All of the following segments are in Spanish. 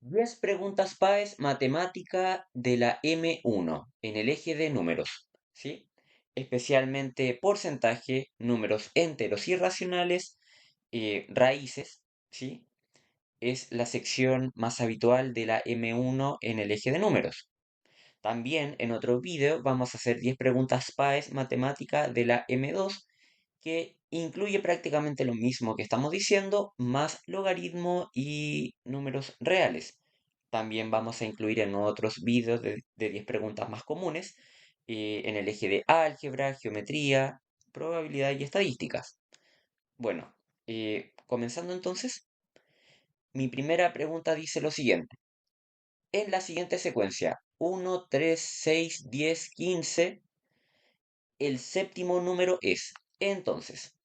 10 preguntas PAES matemática de la M1 en el eje de números, ¿sí? Especialmente porcentaje, números enteros y racionales, raíces, ¿sí? Es la sección más habitual de la M1 en el eje de números. También en otro vídeo vamos a hacer 10 preguntas PAES matemática de la M2 que incluye prácticamente lo mismo que estamos diciendo, más logaritmo y números reales. También vamos a incluir en otros vídeos de 10 preguntas más comunes en el eje de álgebra, geometría, probabilidad y estadísticas. Bueno, comenzando entonces, mi primera pregunta dice lo siguiente. En la siguiente secuencia, 1, 3, 6, 10, 15, el séptimo número es. Entonces,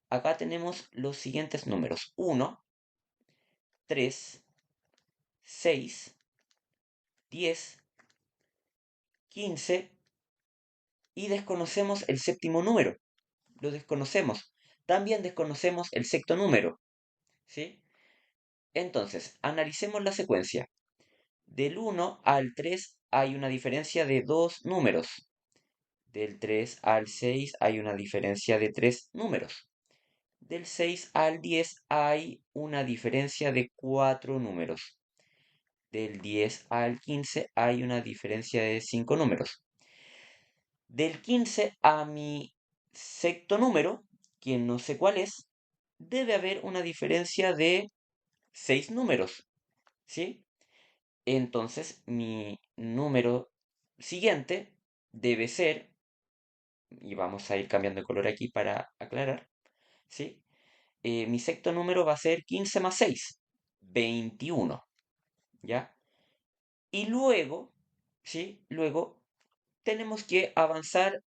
acá tenemos los siguientes números. 1, 3, 6, 10, 15 y desconocemos el séptimo número. Lo desconocemos. También desconocemos el sexto número. ¿Sí? Entonces, analicemos la secuencia. Del 1 al 3 hay una diferencia de dos números. Del 3 al 6 hay una diferencia de tres números. Del 6 al 10 hay una diferencia de cuatro números. Del 10 al 15 hay una diferencia de 5 números. Del 15 a mi sexto número, que no sé cuál es, debe haber una diferencia de 6 números, ¿sí? Entonces mi número siguiente debe ser, y vamos a ir cambiando de color aquí para aclarar, ¿sí? Mi sexto número va a ser 15 más 6, 21, ¿ya? Y luego, ¿sí? Luego tenemos que avanzar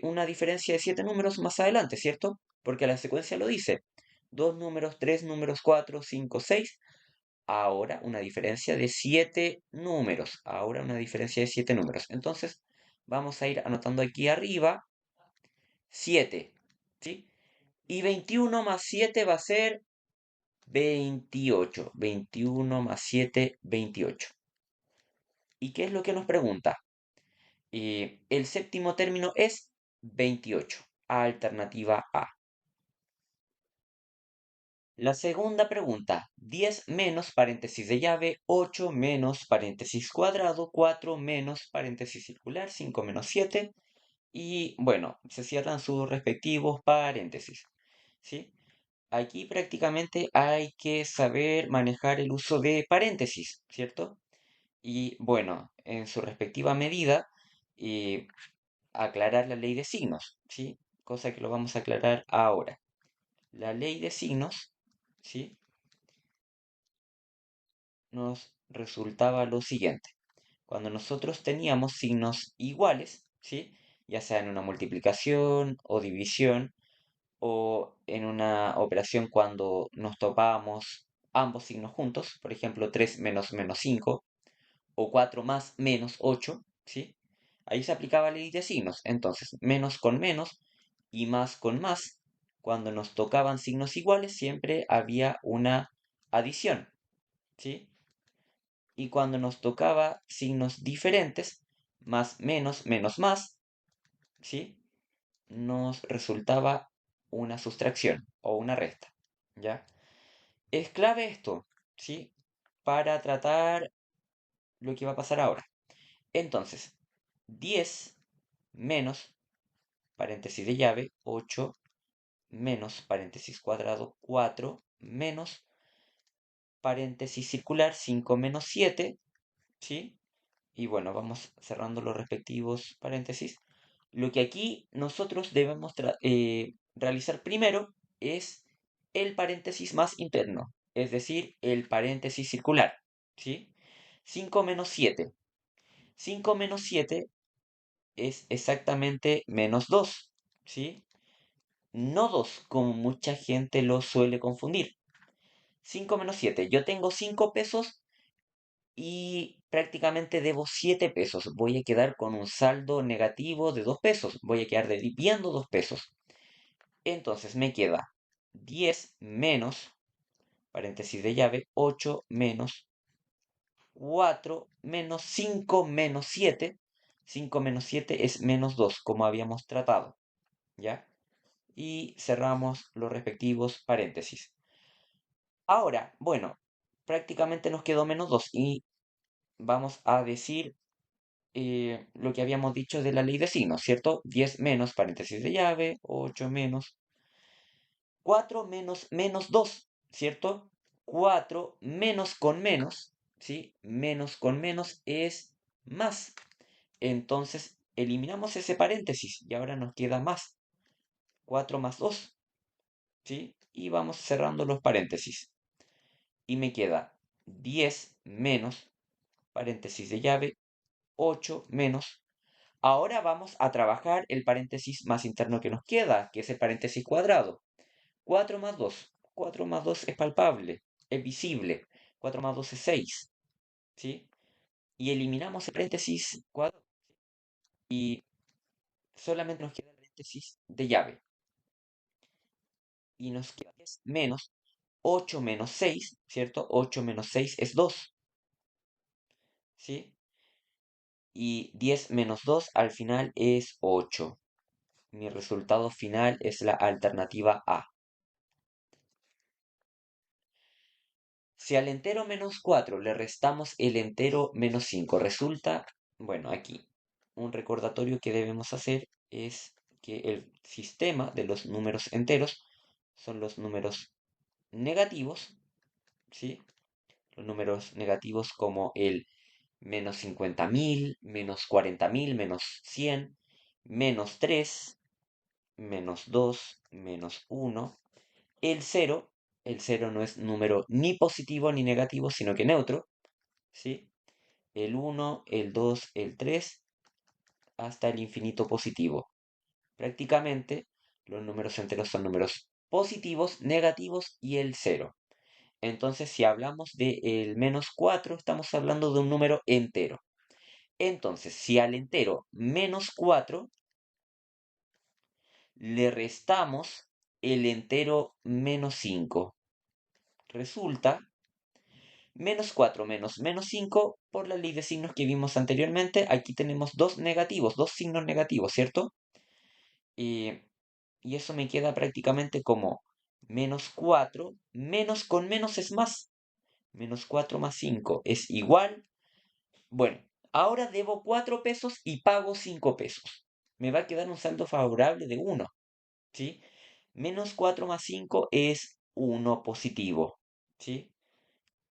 una diferencia de 7 números más adelante, ¿cierto? Porque la secuencia lo dice. Dos números, tres números, cuatro, cinco, seis. Ahora una diferencia de 7 números. Ahora una diferencia de 7 números. Entonces vamos a ir anotando aquí arriba 7, ¿sí? Y 21 más 7 va a ser 28. 21 más 7, 28. ¿Y qué es lo que nos pregunta? El séptimo término es 28. Alternativa A. La segunda pregunta, 10 menos paréntesis de llave, 8 menos paréntesis cuadrado, 4 menos paréntesis circular, 5 menos 7 y bueno, se cierran sus respectivos paréntesis, ¿sí? Aquí prácticamente hay que saber manejar el uso de paréntesis, ¿cierto? Y bueno, en su respectiva medida, eh, aclarar la ley de signos, ¿sí? Cosa que lo vamos a aclarar ahora. La ley de signos, ¿sí? Nos resultaba lo siguiente. Cuando nosotros teníamos signos iguales, ¿sí? Ya sea en una multiplicación o división o en una operación cuando nos topábamos ambos signos juntos, por ejemplo 3 menos menos 5 o 4 más menos 8, ¿sí? Ahí se aplicaba la ley de signos. Entonces, menos con menos y más con más, cuando nos tocaban signos iguales siempre había una adición, ¿sí? Y cuando nos tocaba signos diferentes, más, menos, menos, más, ¿sí? Nos resultaba una sustracción o una resta, ¿ya? Es clave esto, ¿sí? Para tratar lo que va a pasar ahora. Entonces, 10 menos, paréntesis de llave, 8 menos, paréntesis cuadrado, 4 menos, paréntesis circular, 5 menos 7, ¿sí? Y bueno, vamos cerrando los respectivos paréntesis. Lo que aquí nosotros debemos realizar primero es el paréntesis más interno, es decir, el paréntesis circular, ¿sí? 5 menos 7. 5 menos 7 es exactamente menos 2, ¿sí? No 2, como mucha gente lo suele confundir. 5 menos 7. Yo tengo 5 pesos y prácticamente debo 7 pesos. Voy a quedar con un saldo negativo de 2 pesos. Voy a quedar debiendo 2 pesos. Entonces me queda 10 menos, paréntesis de llave, 8 menos 4 menos 5 menos 7. 5 menos 7 es menos 2, como habíamos tratado, ¿ya? Y cerramos los respectivos paréntesis. Ahora, bueno, prácticamente nos quedó menos 2 y vamos a decir lo que habíamos dicho de la ley de signos, ¿cierto? 10 menos paréntesis de llave, 8 menos 4 menos menos 2, ¿cierto? 4 menos con menos, ¿sí? Menos con menos es más. Entonces eliminamos ese paréntesis y ahora nos queda más. 4 más 2, ¿sí? Y vamos cerrando los paréntesis. Y me queda 10 menos paréntesis de llave, 8 menos. Ahora vamos a trabajar el paréntesis más interno que nos queda, que es el paréntesis cuadrado. 4 más 2. 4 más 2 es palpable, es visible. 4 más 2 es 6, ¿sí? Y eliminamos el paréntesis cuadrado y solamente nos queda el paréntesis de llave. Y nos queda 10 menos 8 menos 6, ¿cierto? 8 menos 6 es 2, ¿sí? Y 10 menos 2 al final es 8. Mi resultado final es la alternativa A. Si al entero menos 4 le restamos el entero menos 5, resulta, bueno, aquí un recordatorio que debemos hacer es que el sistema de los números enteros son los números negativos, ¿sí? Los números negativos como el menos 50.000, menos 40.000, menos 100, menos 3, menos 2, menos 1. El cero no es número ni positivo ni negativo, sino que neutro, ¿sí? El 1, el 2, el 3, hasta el infinito positivo. Prácticamente los números enteros son números positivos, negativos y el cero. Entonces, si hablamos del menos 4, estamos hablando de un número entero. Entonces, si al entero menos 4 le restamos el entero menos 5, resulta menos 4 menos menos 5 por la ley de signos que vimos anteriormente. Aquí tenemos dos negativos, dos signos negativos, ¿cierto? Y, y eso me queda prácticamente como menos 4, menos con menos es más. Menos 4 más 5 es igual. Bueno, ahora debo 4 pesos y pago 5 pesos. Me va a quedar un saldo favorable de 1, ¿sí? Menos 4 más 5 es 1 positivo, ¿sí?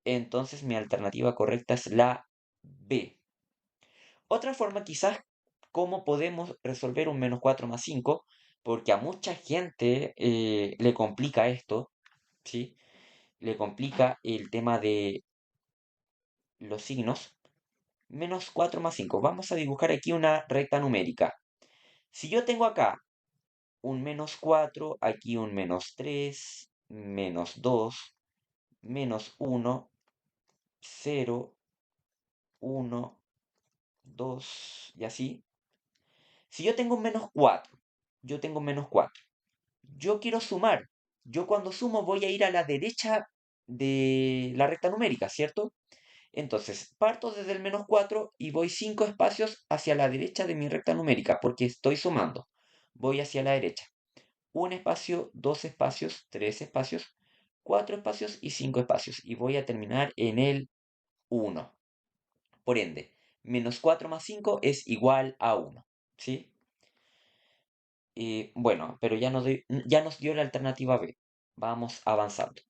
Entonces mi alternativa correcta es la B. Otra forma quizás cómo podemos resolver un menos 4 más 5, porque a mucha gente le complica esto, ¿sí? Le complica el tema de los signos. Menos 4 más 5. Vamos a dibujar aquí una recta numérica. Si yo tengo acá un menos 4, aquí un menos 3, menos 2, menos 1, 0, 1, 2 y así. Si yo tengo un menos 4, yo tengo un menos 4. Yo quiero sumar. Yo cuando sumo voy a ir a la derecha de la recta numérica, ¿cierto? Entonces, parto desde el menos 4 y voy 5 espacios hacia la derecha de mi recta numérica, porque estoy sumando. Voy hacia la derecha. Un espacio, dos espacios, tres espacios, cuatro espacios y cinco espacios. Y voy a terminar en el 1. Por ende, menos 4 más 5 es igual a 1. ¿Sí? Bueno, pero ya nos dio la alternativa B. Vamos avanzando.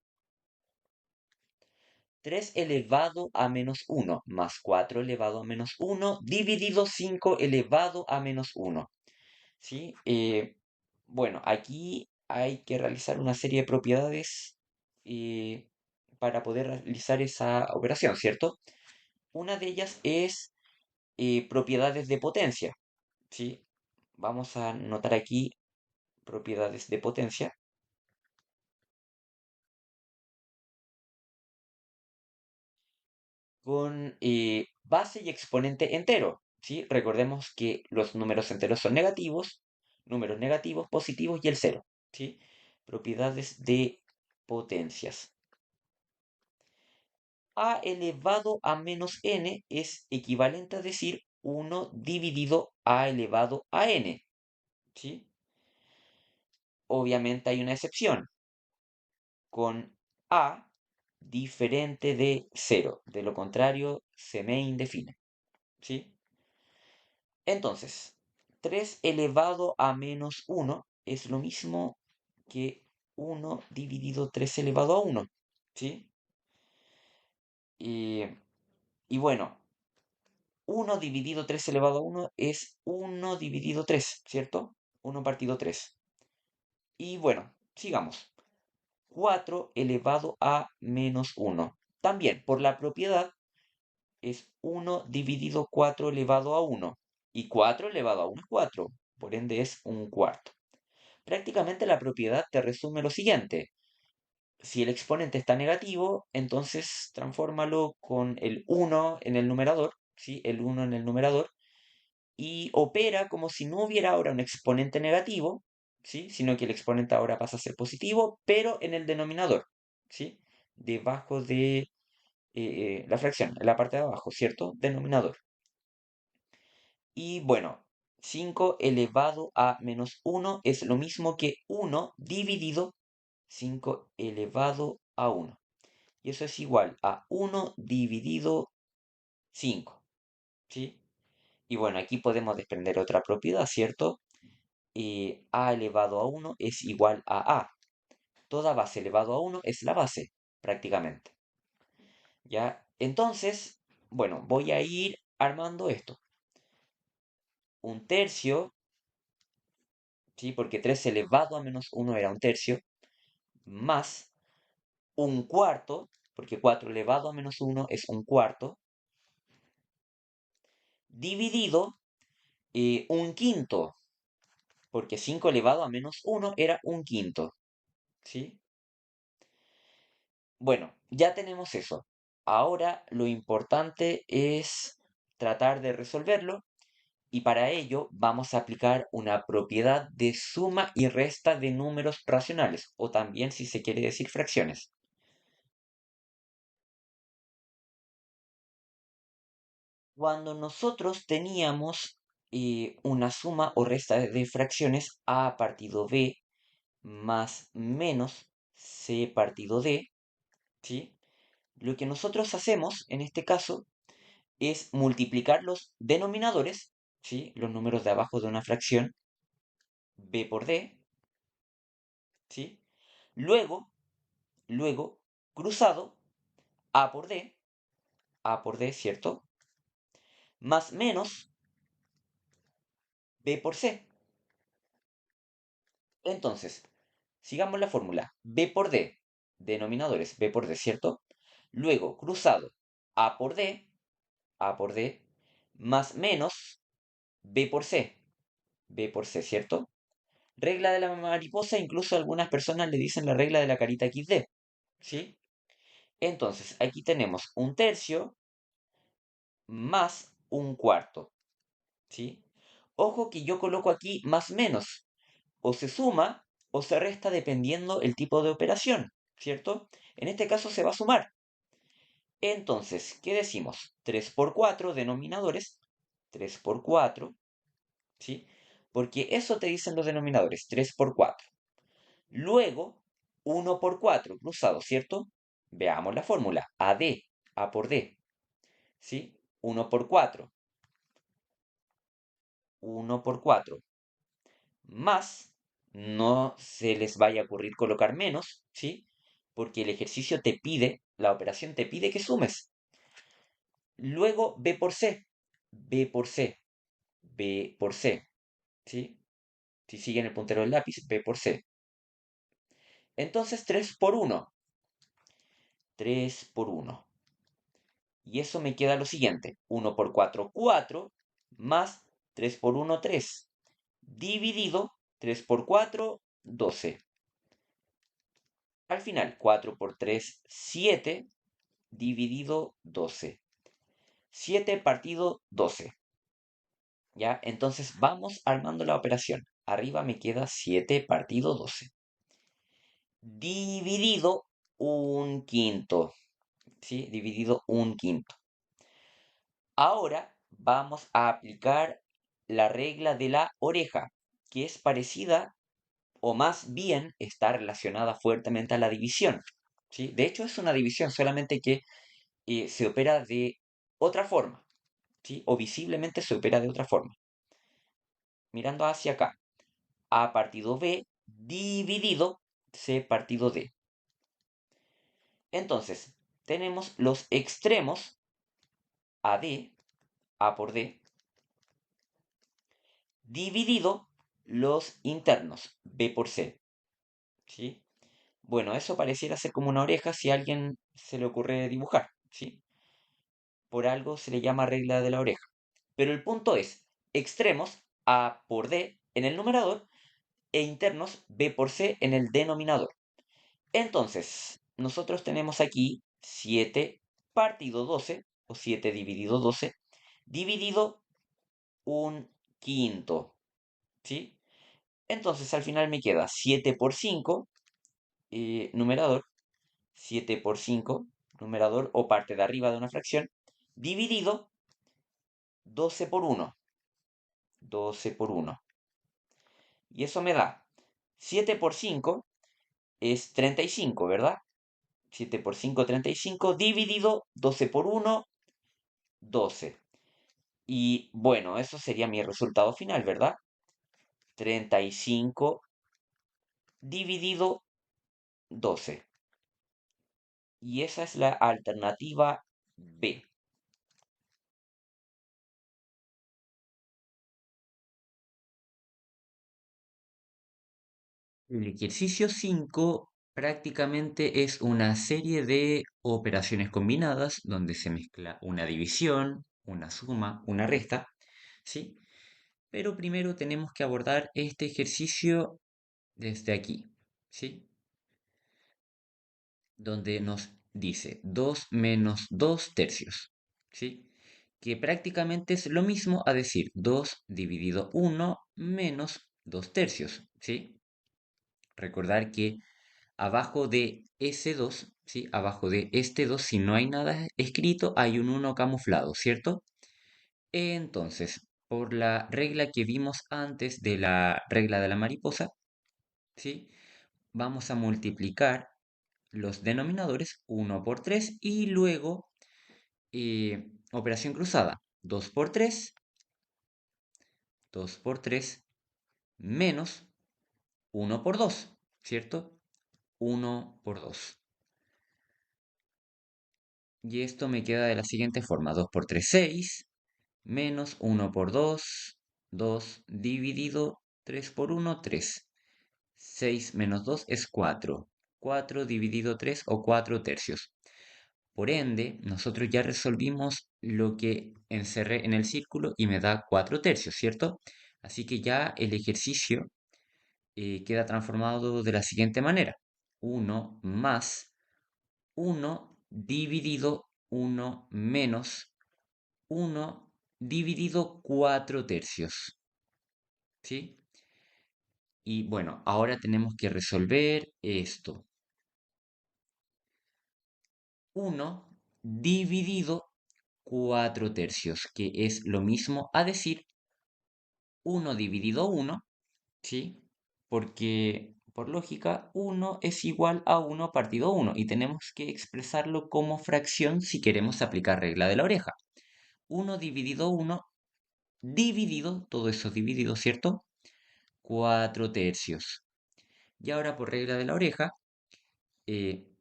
3 elevado a menos 1 más 4 elevado a menos 1 dividido 5 elevado a menos 1. ¿Sí? Bueno, aquí hay que realizar una serie de propiedades eh, para poder realizar esa operación, ¿cierto? Una de ellas es propiedades de potencia, ¿sí? Vamos a anotar aquí propiedades de potencia con base y exponente entero, ¿sí? Recordemos que los números enteros son negativos, números negativos, positivos y el cero, ¿sí? Propiedades de potencias. a elevado a menos n es equivalente a decir 1 dividido a elevado a n, ¿sí? Obviamente hay una excepción, con a diferente de 0. De lo contrario, se me indefine, ¿sí? Entonces, 3 elevado a menos 1 es lo mismo que 1 dividido 3 elevado a 1, ¿sí? Y, y bueno, 1 dividido 3 elevado a 1 es 1 dividido 3, ¿cierto? 1 partido 3. Y bueno, sigamos. 4 elevado a menos 1. También, por la propiedad, es 1 dividido 4 elevado a 1. Y 4 elevado a 1 es 4. Por ende es un cuarto. Prácticamente la propiedad te resume lo siguiente. Si el exponente está negativo, entonces transfórmalo con el 1 en el numerador, ¿sí? El 1 en el numerador, y opera como si no hubiera ahora un exponente negativo, ¿sí? Sino que el exponente ahora pasa a ser positivo, pero en el denominador, ¿sí? Debajo de la fracción, en la parte de abajo, ¿cierto? Denominador. Y bueno, 5 elevado a menos 1 es lo mismo que 1 dividido 5 elevado a 1. Y eso es igual a 1 dividido 5, ¿sí? Y bueno, aquí podemos desprender otra propiedad, ¿cierto? A elevado a 1 es igual a A. Toda base elevado a 1 es la base, prácticamente. ¿Ya? Entonces, bueno, voy a ir armando esto. Un tercio, ¿sí? Porque 3 elevado a menos 1 era un tercio, más un cuarto, porque 4 elevado a menos 1 es un cuarto, dividido un quinto, porque 5 elevado a menos 1 era un quinto, ¿sí? Bueno, ya tenemos eso. Ahora lo importante es tratar de resolverlo y para ello vamos a aplicar una propiedad de suma y resta de números racionales o también si se quiere decir fracciones. Cuando nosotros teníamos una suma o resta de fracciones a partido b más menos c partido d, ¿sí? Lo que nosotros hacemos en este caso es multiplicar los denominadores, ¿sí? Los números de abajo de una fracción, b por d, ¿sí? Luego, luego, cruzado, a por d, ¿cierto? Más menos b por c. Entonces, sigamos la fórmula. b por d, denominadores b por d, ¿cierto? Luego, cruzado, a por d, más menos b por c, b por c, ¿cierto? Regla de la mariposa, incluso algunas personas le dicen la regla de la carita XD, ¿sí? Entonces, aquí tenemos un tercio más un cuarto, ¿sí? Ojo que yo coloco aquí más menos, o se suma o se resta dependiendo el tipo de operación, ¿cierto? En este caso se va a sumar. Entonces, ¿qué decimos? 3 por 4 denominadores, 3 por 4, ¿sí? Porque eso te dicen los denominadores, 3 por 4. Luego, 1 por 4 cruzado, ¿cierto? Veamos la fórmula. AD, A por D, ¿sí? 1 por 4, 1 por 4, más, no se les vaya a ocurrir colocar menos, ¿sí? Porque el ejercicio te pide, la operación te pide que sumes. Luego, B por C, B por C, B por C, ¿sí? Si siguen el puntero del lápiz, B por C. Entonces, 3 por 1, 3 por 1. Y eso me queda lo siguiente. 1 por 4, 4, más 3 por 1, 3. Dividido 3 por 4, 12. Al final, 4 por 3, 7. Dividido 12. 7 partido 12. ¿Ya? Entonces vamos armando la operación. Arriba me queda 7 partido 12. Dividido un quinto. ¿sí? Dividido un quinto. Ahora vamos a aplicar la regla de la oreja, que es parecida o más bien está relacionada fuertemente a la división, ¿sí? De hecho es una división, solamente que se opera de otra forma, ¿sí? O visiblemente se opera de otra forma. Mirando hacia acá, A partido B dividido C partido D. Entonces, tenemos los extremos AD, A por D, dividido los internos, B por C, ¿sí? Bueno, eso pareciera ser como una oreja si a alguien se le ocurre dibujar, ¿sí? Por algo se le llama regla de la oreja. Pero el punto es, extremos A por D en el numerador e internos B por C en el denominador. Entonces, nosotros tenemos aquí 7 partido 12, o 7 dividido 12, dividido un quinto, ¿sí? Entonces, al final me queda 7 por 5, numerador, 7 por 5, numerador o parte de arriba de una fracción, dividido 12 por 1, 12 por 1. Y eso me da 7 por 5 es 35, ¿verdad? 7 por 5, 35, dividido 12 por 1, 12. Y bueno, eso sería mi resultado final, ¿verdad? 35 dividido 12. Y esa es la alternativa B. El ejercicio 5 prácticamente es una serie de operaciones combinadas donde se mezcla una división, una suma, una resta, ¿sí? Pero primero tenemos que abordar este ejercicio desde aquí, ¿sí? Donde nos dice 2 menos 2 tercios, ¿sí? Que prácticamente es lo mismo a decir 2 dividido 1 menos 2 tercios, ¿sí? Recordar que abajo de ese 2, ¿sí? Abajo de este 2, si no hay nada escrito, hay un 1 camuflado, ¿cierto? Entonces, por la regla que vimos antes de la regla de la mariposa, ¿sí? Vamos a multiplicar los denominadores 1 por 3 y luego operación cruzada 2 por 3, 2 por 3 menos 1 por 2, ¿cierto? 1 por 2. Y esto me queda de la siguiente forma, 2 por 3, 6, menos 1 por 2, 2 dividido 3 por 1, 3. 6 menos 2 es 4. 4 dividido 3 o 4 tercios. Por ende, nosotros ya resolvimos lo que encerré en el círculo y me da 4 tercios, ¿cierto? Así que ya el ejercicio queda transformado de la siguiente manera. 1 más 1 dividido 1 menos 1 dividido 4 tercios, ¿sí? Y bueno, ahora tenemos que resolver esto. 1 dividido 4 tercios, que es lo mismo a decir 1 dividido 1, ¿sí? Porque por lógica 1 es igual a 1 partido 1 y tenemos que expresarlo como fracción si queremos aplicar regla de la oreja. 1 dividido 1 dividido, todo eso dividido, ¿cierto? 4 tercios. Y ahora por regla de la oreja,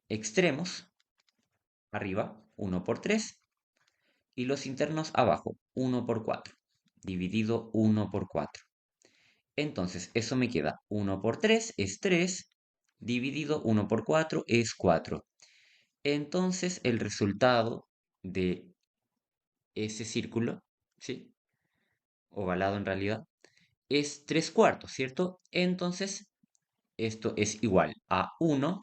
extremos arriba, 1 por 3, y los internos abajo, 1 por 4, dividido 1 por 4. Entonces, eso me queda 1 por 3 es 3, dividido 1 por 4 es 4. Entonces, el resultado de ese círculo, ¿sí? Ovalado en realidad, es 3 cuartos, ¿cierto? Entonces, esto es igual a 1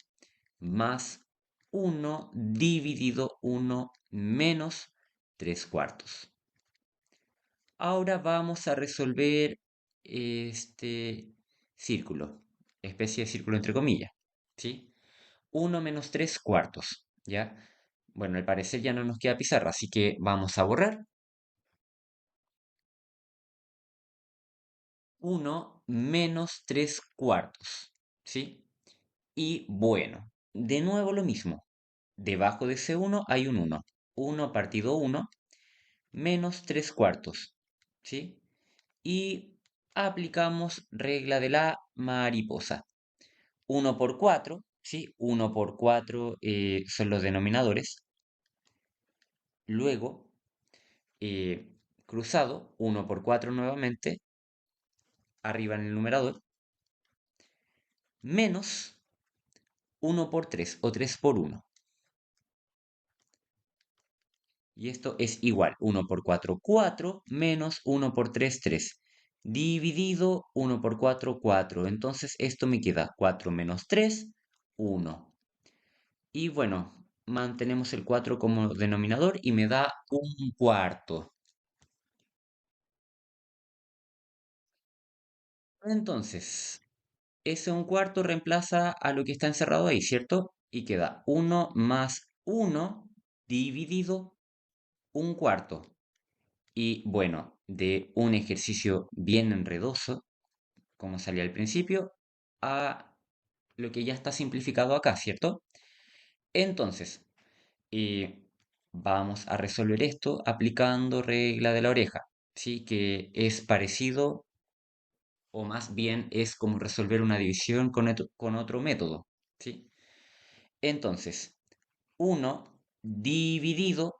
más 1 dividido 1 menos 3 cuartos. Ahora vamos a resolver este círculo, especie de círculo entre comillas, ¿sí? 1 menos 3 cuartos, ¿ya? Bueno, al parecer ya no nos queda pizarra, así que vamos a borrar. Uno menos 3 cuartos, ¿sí? Y bueno, de nuevo lo mismo. Debajo de ese uno hay un uno. Uno partido uno menos 3 cuartos, ¿sí? Y aplicamos regla de la mariposa. Uno por 4, ¿sí? Uno por 4 son los denominadores. Luego, cruzado, uno por 4 nuevamente, arriba en el numerador, menos uno por 3 o 3 por uno. Y esto es igual, uno por 4 4 menos uno por 3 3 dividido uno por 4 4. Entonces esto me queda 4 menos 3 1. Y bueno, mantenemos el 4 como denominador y me da un cuarto. Entonces, ese un cuarto reemplaza a lo que está encerrado ahí, ¿cierto? Y queda uno más uno dividido un cuarto. Y bueno, de un ejercicio bien enredoso, como salía al principio, a lo que ya está simplificado acá, ¿cierto? Entonces, eh, vamos a resolver esto aplicando regla de la oreja, ¿sí? Que es parecido, o más bien es como resolver una división con otro método, ¿sí? Entonces, uno dividido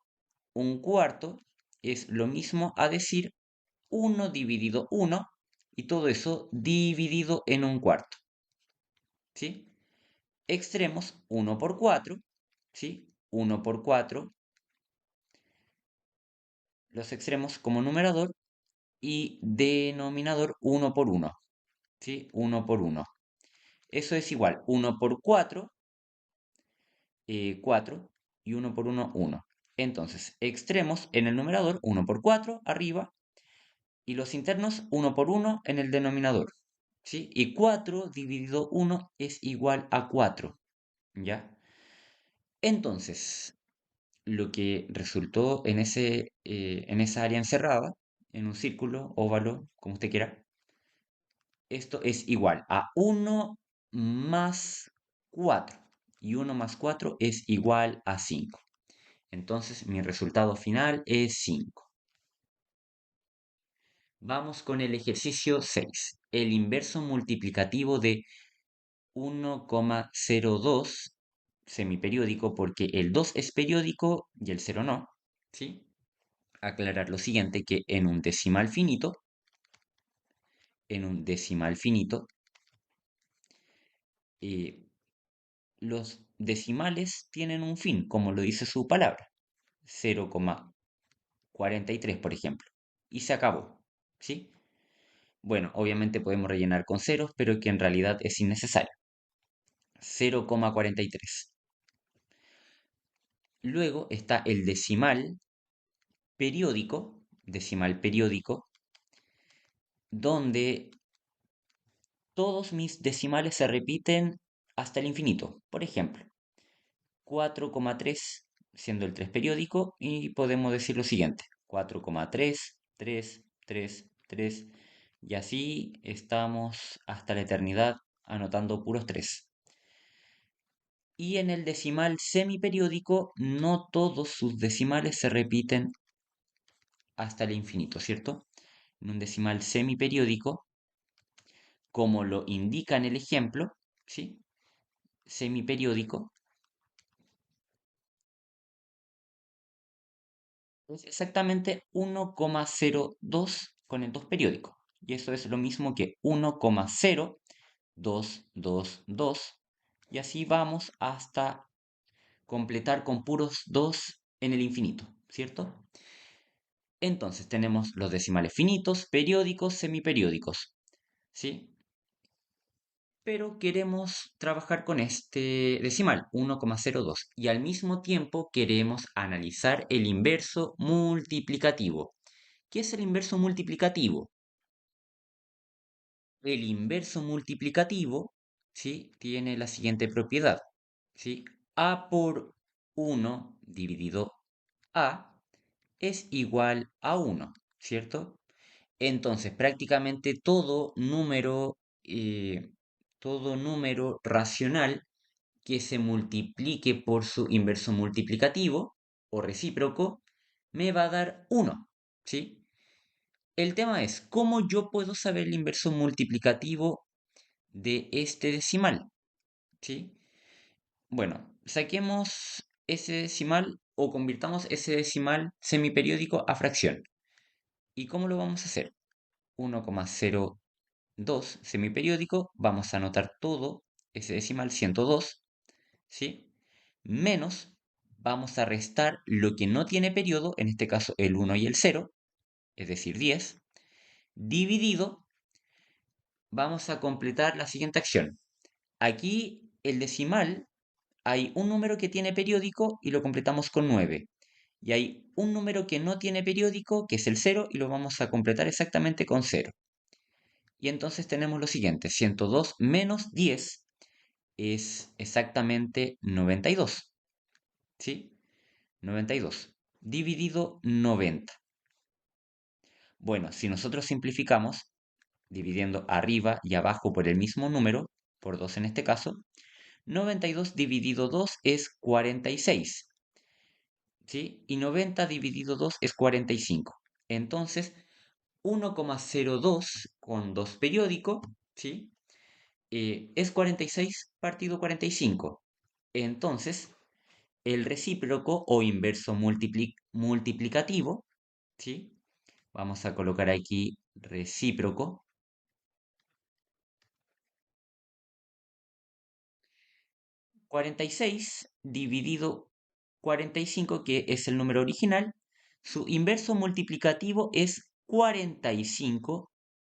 un cuarto es lo mismo a decir uno dividido uno y todo eso dividido en un cuarto, ¿sí? Extremos uno por 4, ¿sí? Uno por 4 los extremos como numerador y denominador uno por uno, ¿sí? Uno por uno. Eso es igual, uno por 4 4 y uno por uno 1. Entonces, extremos en el numerador uno por 4 arriba y los internos uno por uno en el denominador, ¿sí? Y 4 dividido uno es igual a 4, ¿ya? Entonces, lo que resultó en esa área encerrada, en un círculo, óvalo, como usted quiera, esto es igual a uno más 4. Y uno más 4 es igual a 5. Entonces mi resultado final es 5. Vamos con el ejercicio 6. El inverso multiplicativo de 1,02 semiperiódico, porque el 2 es periódico y el cero no, ¿sí? Aclarar lo siguiente, que en un decimal finito, eh, los decimales tienen un fin, como lo dice su palabra, 0,43 por ejemplo, y se acabó, ¿sí? Bueno, obviamente podemos rellenar con ceros, pero que en realidad es innecesario. 0,43. Luego está el decimal periódico, donde todos mis decimales se repiten hasta el infinito. Por ejemplo, 4,3 siendo el 3 periódico y podemos decir lo siguiente. 4,3, 3, 3, 3 y así estamos hasta la eternidad anotando puros 3. Y en el decimal semiperiódico no todos sus decimales se repiten hasta el infinito, ¿cierto? En un decimal semiperiódico, como lo indica en el ejemplo, ¿sí? Semiperiódico es exactamente 1,02 con el 2 periódico. Y eso es lo mismo que 1,0222. Y así vamos hasta completar con puros 2 en el infinito, ¿cierto? Entonces tenemos los decimales finitos, periódicos, semiperiódicos, ¿sí? Pero queremos trabajar con este decimal, 1,02, y al mismo tiempo queremos analizar el inverso multiplicativo. ¿Qué es el inverso multiplicativo? El inverso multiplicativo, ¿sí? Tiene la siguiente propiedad, ¿sí? A por 1 dividido a es igual a 1, ¿cierto? Entonces, prácticamente todo número racional que se multiplique por su inverso multiplicativo o recíproco me va a dar 1, ¿sí? El tema es, ¿cómo yo puedo saber el inverso multiplicativo de este decimal? ¿Sí? Bueno, saquemos ese decimal o convirtamos ese decimal semiperiódico a fracción. ¿Y cómo lo vamos a hacer? 1,02 semiperiódico, vamos a anotar todo ese decimal 102, ¿sí? Menos, vamos a restar lo que no tiene periodo, en este caso el 1 y el 0, es decir, 10, dividido, vamos a completar la siguiente acción. Aquí el decimal, hay un número que tiene periódico y lo completamos con 9. Y hay un número que no tiene periódico, que es el 0, y lo vamos a completar exactamente con 0. Y entonces tenemos lo siguiente, 102 menos 10 es exactamente 92, ¿sí? 92 dividido 90. Bueno, si nosotros simplificamos, dividiendo arriba y abajo por el mismo número, por 2 en este caso, 92 dividido 2 es 46, ¿sí? Y 90 dividido 2 es 45. Entonces, 1,02 con 2 periódico, ¿sí? Es 46 partido 45. Entonces, el recíproco o inverso multiplicativo, ¿sí? Vamos a colocar aquí recíproco. 46 dividido 45, que es el número original, su inverso multiplicativo es 45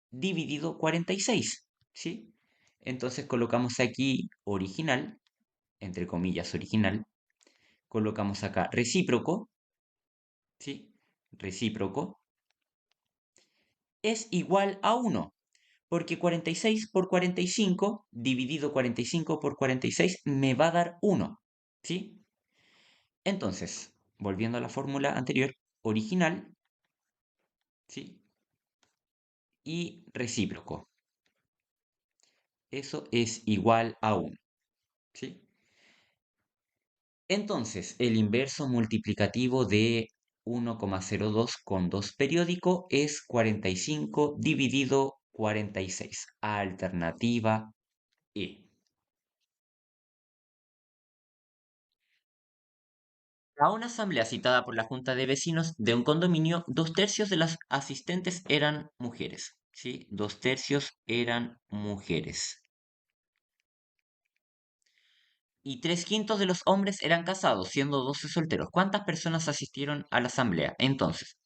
dividido 46, ¿sí? Entonces colocamos aquí original, entre comillas original, colocamos acá recíproco, ¿sí? Recíproco es igual a 1, porque 46 por 45 dividido 45 por 46 me va a dar 1, ¿sí? Entonces, volviendo a la fórmula anterior, original, ¿sí? Y recíproco. Eso es igual a 1, ¿sí? Entonces, el inverso multiplicativo de 1,02 con 2 periódico es 45 dividido 46. Alternativa E. A una asamblea citada por la Junta de Vecinos de un condominio, 2/3 de las asistentes eran mujeres. ¿Sí? 2/3 eran mujeres. Y 3/5 de los hombres eran casados, siendo 12 solteros. ¿Cuántas personas asistieron a la asamblea? Entonces,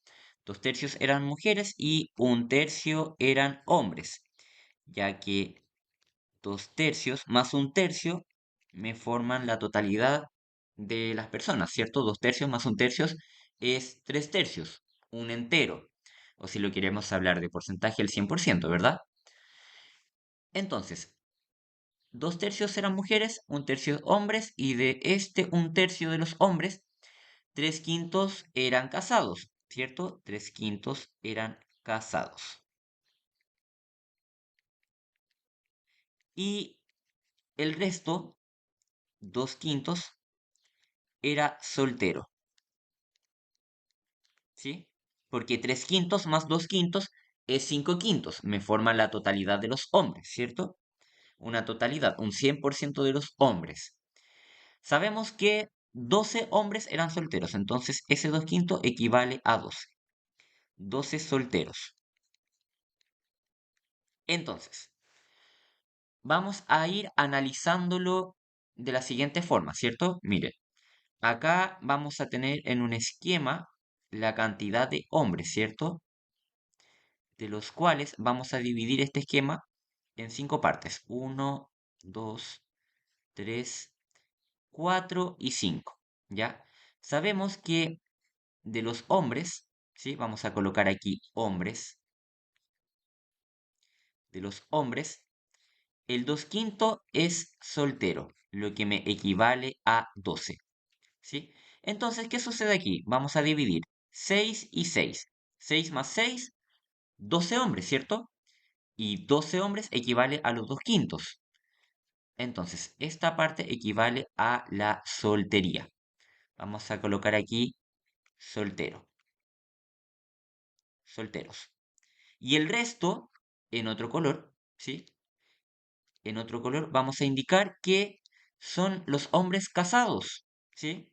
2/3 eran mujeres y 1/3 eran hombres, ya que 2/3 más 1/3 me forman la totalidad de las personas, ¿cierto? 2/3 más 1/3 es 3/3, un entero. O si lo queremos hablar de porcentaje, el 100%, ¿verdad? Entonces, 2/3 eran mujeres, 1/3 hombres, y de este 1/3 de los hombres, 3/5 eran casados, ¿cierto? 3/5 eran casados. Y el resto, 2/5, era soltero, ¿sí? Porque 3/5 más 2/5 es 5/5, me forma la totalidad de los hombres, ¿cierto? Una totalidad, un 100% de los hombres. Sabemos que 12 hombres eran solteros, entonces ese 2/5 equivale a 12. 12 solteros. Entonces, vamos a ir analizándolo de la siguiente forma, ¿cierto? Mire, acá vamos a tener en un esquema la cantidad de hombres, ¿cierto? De los cuales vamos a dividir este esquema en 5 partes. 1, 2, 3, 4 y 5. ¿Ya? Sabemos que de los hombres, ¿sí? Vamos a colocar aquí hombres. De los hombres, el 2/5 es soltero, lo que me equivale a 12. ¿Sí? Entonces, ¿qué sucede aquí? Vamos a dividir 6 y 6. 6 más 6, 12 hombres, ¿cierto? Y 12 hombres equivale a los 2 quintos. Entonces, esta parte equivale a la soltería. Vamos a colocar aquí soltero, solteros. Y el resto, en otro color, ¿sí? En otro color vamos a indicar que son los hombres casados, ¿sí?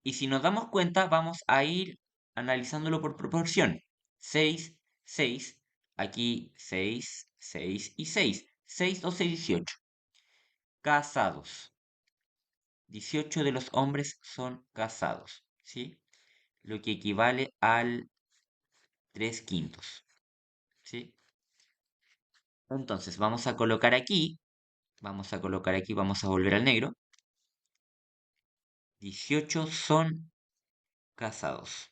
Y si nos damos cuenta, vamos a ir analizándolo por proporción. 6, 6, aquí 6, 6 y 6. 6, 12, 18. Casados. 18 de los hombres son casados, ¿sí? Lo que equivale al 3 quintos, ¿sí? Entonces, vamos a volver al negro. 18 son casados.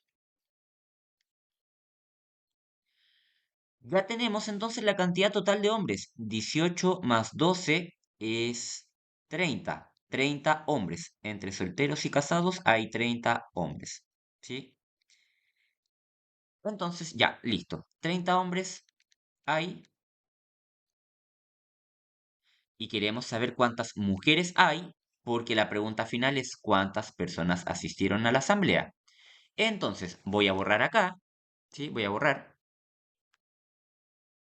Ya tenemos entonces la cantidad total de hombres. 18 más 12 es 30. 30 hombres. Entre solteros y casados hay 30 hombres. ¿Sí? Entonces, ya, listo. 30 hombres hay y queremos saber cuántas mujeres hay porque la pregunta final es cuántas personas asistieron a la asamblea. Entonces, voy a borrar acá. ¿Sí? Voy a borrar.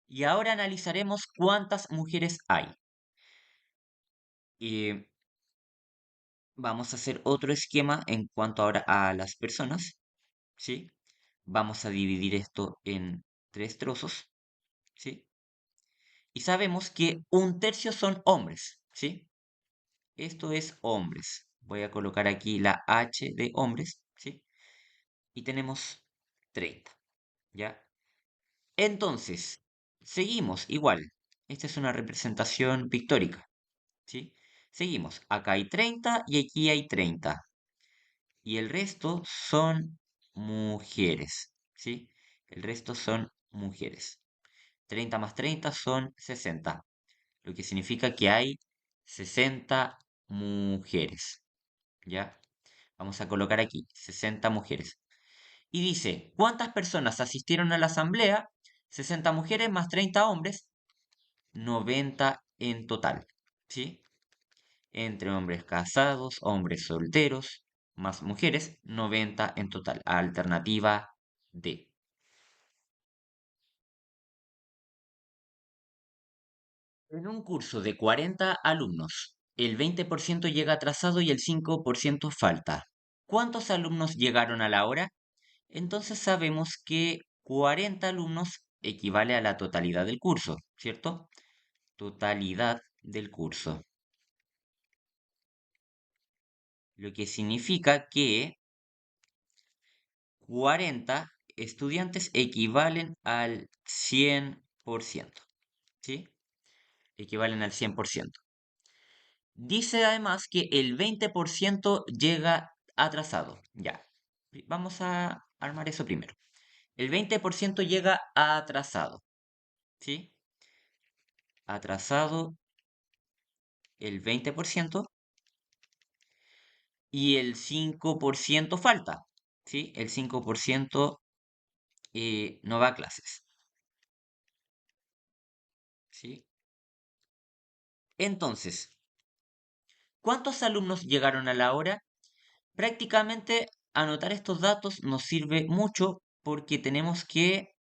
Y ahora analizaremos cuántas mujeres hay. Y vamos a hacer otro esquema en cuanto ahora a las personas, ¿sí? Vamos a dividir esto en tres trozos, ¿sí? Y sabemos que un tercio son hombres, ¿sí? Esto es hombres. Voy a colocar aquí la H de hombres, ¿sí? Y tenemos 30, ¿ya? Entonces, seguimos igual. Esta es una representación pictórica, ¿sí? Seguimos. Acá hay 30 y aquí hay 30. Y el resto son mujeres, ¿sí? El resto son mujeres. 30 más 30 son 60, lo que significa que hay 60 mujeres, ¿ya? Vamos a colocar aquí 60 mujeres. Y dice, ¿cuántas personas asistieron a la asamblea? 60 mujeres más 30 hombres, 90 en total, ¿sí? Entre hombres casados, hombres solteros, más mujeres, 90 en total. Alternativa D. En un curso de 40 alumnos, el 20% llega atrasado y el 5% falta. ¿Cuántos alumnos llegaron a la hora? Entonces sabemos que 40 alumnos equivale a la totalidad del curso, ¿cierto? Totalidad del curso. Lo que significa que 40 estudiantes equivalen al 100%, ¿sí? Equivalen al 100%. Dice además que el 20% llega atrasado. Ya, vamos a armar eso primero. El 20% llega atrasado, ¿sí? Atrasado el 20% y el 5% falta, ¿sí? El 5% no va a clases, ¿sí? Entonces, ¿cuántos alumnos llegaron a la hora? Prácticamente anotar estos datos nos sirve mucho porque tenemos que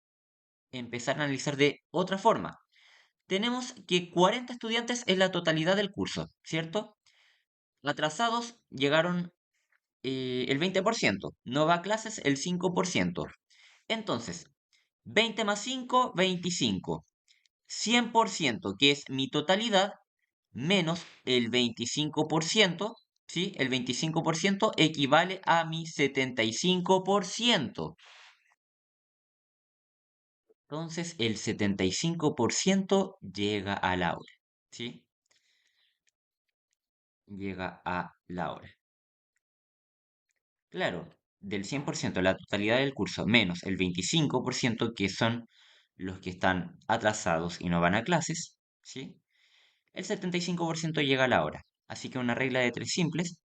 empezar a analizar de otra forma. Tenemos que 40 estudiantes es la totalidad del curso, ¿cierto? Atrasados llegaron el 20%, no va a clases el 5%. Entonces, 20 más 5, 25. 100%, que es mi totalidad, menos el 25%, ¿sí? El 25% equivale a mi 75%. Entonces, el 75% llega a la hora, ¿sí? Llega a la hora. Claro, del 100%, la totalidad del curso, menos el 25%, que son los que están atrasados y no van a clases, ¿sí? El 75% llega a la hora. Así que una regla de tres simples,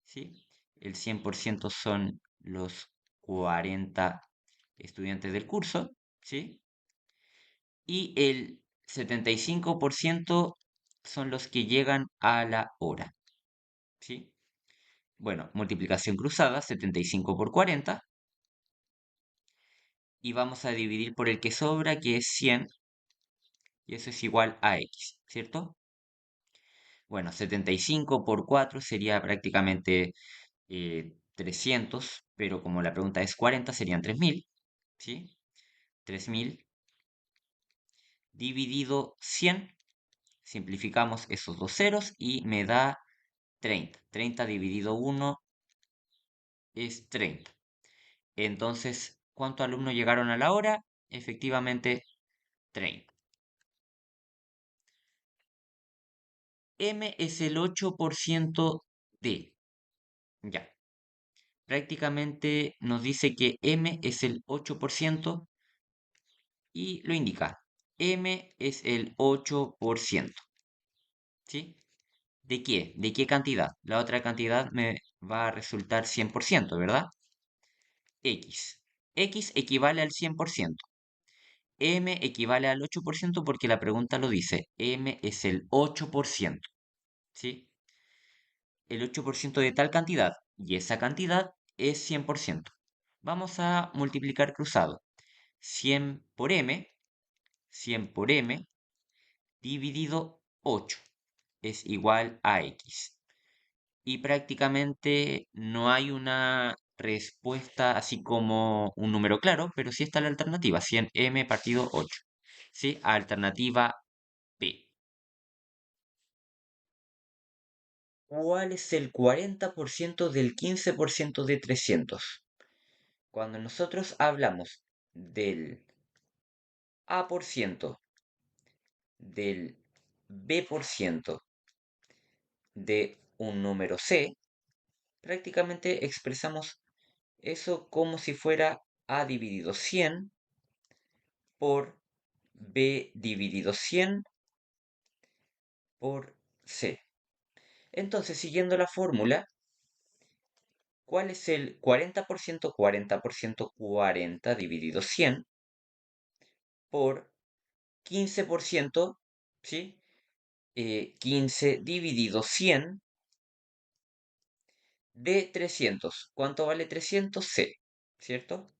¿sí? el 100% son los 40 estudiantes del curso, ¿sí? Y el 75% son los que llegan a la hora, ¿sí? Bueno, multiplicación cruzada, 75 por 40, y vamos a dividir por el que sobra, que es 100, y eso es igual a x, ¿cierto? Bueno, 75 por 4 sería prácticamente 300, pero como la pregunta es 40, serían 3000, ¿sí? 3000 dividido 100, simplificamos esos dos ceros y me da 30. 30 dividido 1 es 30. Entonces, ¿cuántos alumnos llegaron a la hora? Efectivamente, 30. M es el 8% de. Ya. Prácticamente nos dice que M es el 8% y lo indica. M es el 8%. ¿Sí? ¿De qué? ¿De qué cantidad? La otra cantidad me va a resultar 100%, ¿verdad? X. X equivale al 100%. M equivale al 8% porque la pregunta lo dice. M es el 8%. ¿Sí? El 8% de tal cantidad y esa cantidad es 100%. Vamos a multiplicar cruzado. 100 por M, 100 por M dividido 8 es igual a X. Y prácticamente no hay una respuesta así como un número claro, pero sí está la alternativa, 100m partido 8. ¿Sí? Alternativa B. ¿Cuál es el 40% del 15% de 300? Cuando nosotros hablamos del A por ciento, del B por ciento de un número C, prácticamente expresamos eso como si fuera A dividido 100 por B dividido 100 por C. Entonces, siguiendo la fórmula, ¿cuál es el 40%? 40%, 40 dividido 100 por 15%, ¿sí? 15 dividido 100 de 300. ¿Cuánto vale 300? C, ¿cierto?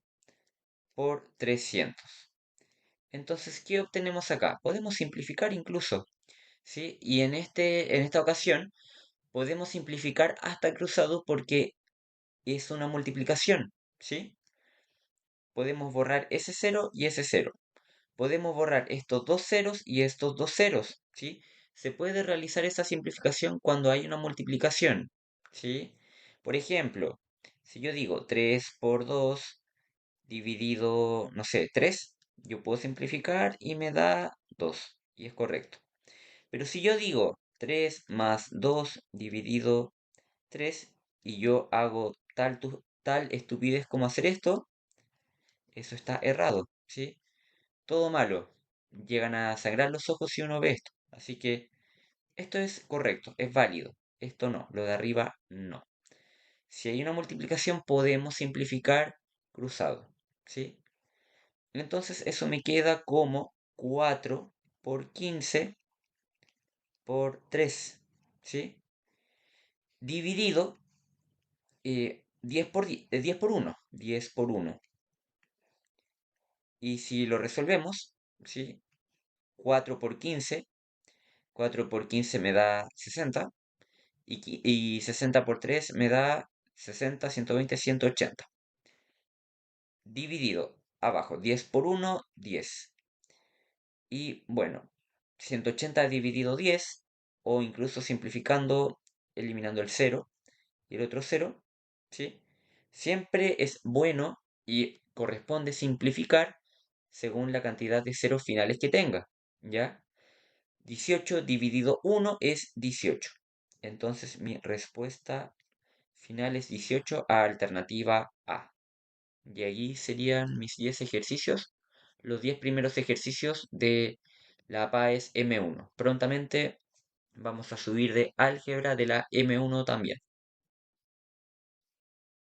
Por 300. Entonces, ¿qué obtenemos acá? Podemos simplificar incluso, ¿sí? Y en esta ocasión podemos simplificar hasta cruzado porque es una multiplicación, ¿sí? Podemos borrar ese cero y ese cero. Podemos borrar estos dos ceros y estos dos ceros, ¿sí? Se puede realizar esa simplificación cuando hay una multiplicación, ¿sí? Por ejemplo, si yo digo 3 por 2 dividido, no sé, 3, yo puedo simplificar y me da 2, y es correcto. Pero si yo digo 3 más 2 dividido 3 y yo hago tal estupidez como hacer esto, eso está errado, ¿sí? Todo malo. Llegan a sangrar los ojos si uno ve esto. Así que esto es correcto, es válido. Esto no, lo de arriba no. Si hay una multiplicación podemos simplificar cruzado, ¿sí? Entonces eso me queda como 4 por 15 por 3, ¿sí? Dividido 10 por 10, 10 por 1, 10 por 1. Y si lo resolvemos, ¿sí? 4 por 15, 4 por 15 me da 60, y 60 por 3 me da 60, 120, 180. Dividido abajo, 10 por 1, 10. Y bueno, 180 dividido 10, o incluso simplificando, eliminando el cero y el otro cero, ¿sí? Siempre es bueno y corresponde simplificar según la cantidad de ceros finales que tenga, ¿ya? 18 dividido 1 es 18. Entonces mi respuesta final es 18 a alternativa A. Y allí serían mis 10 ejercicios, los 10 primeros ejercicios de la PAES M1. Prontamente vamos a subir de álgebra de la M1 también.